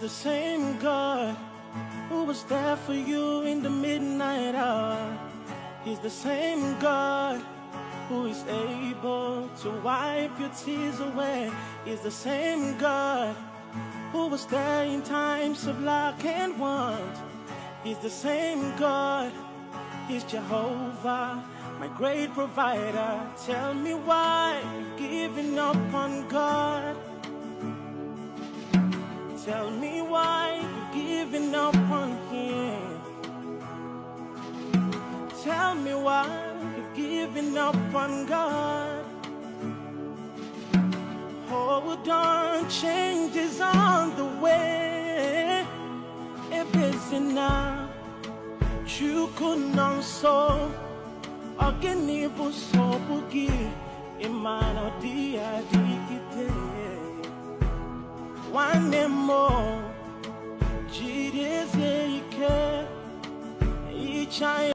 The same God who was there for you in the midnight hour. He's the same God who is able to wipe your tears away. He's the same God who was there in times of lack and want. He's the same God. He's Jehovah, my great provider. Tell me why you've given up on God. Tell me why you've given up on Him. Tell me why you've given up on God. Hold on, change is on the way. Ebezina, chukunonso, ogenibu sobugi, imano dia dikite. One more, Jesus, each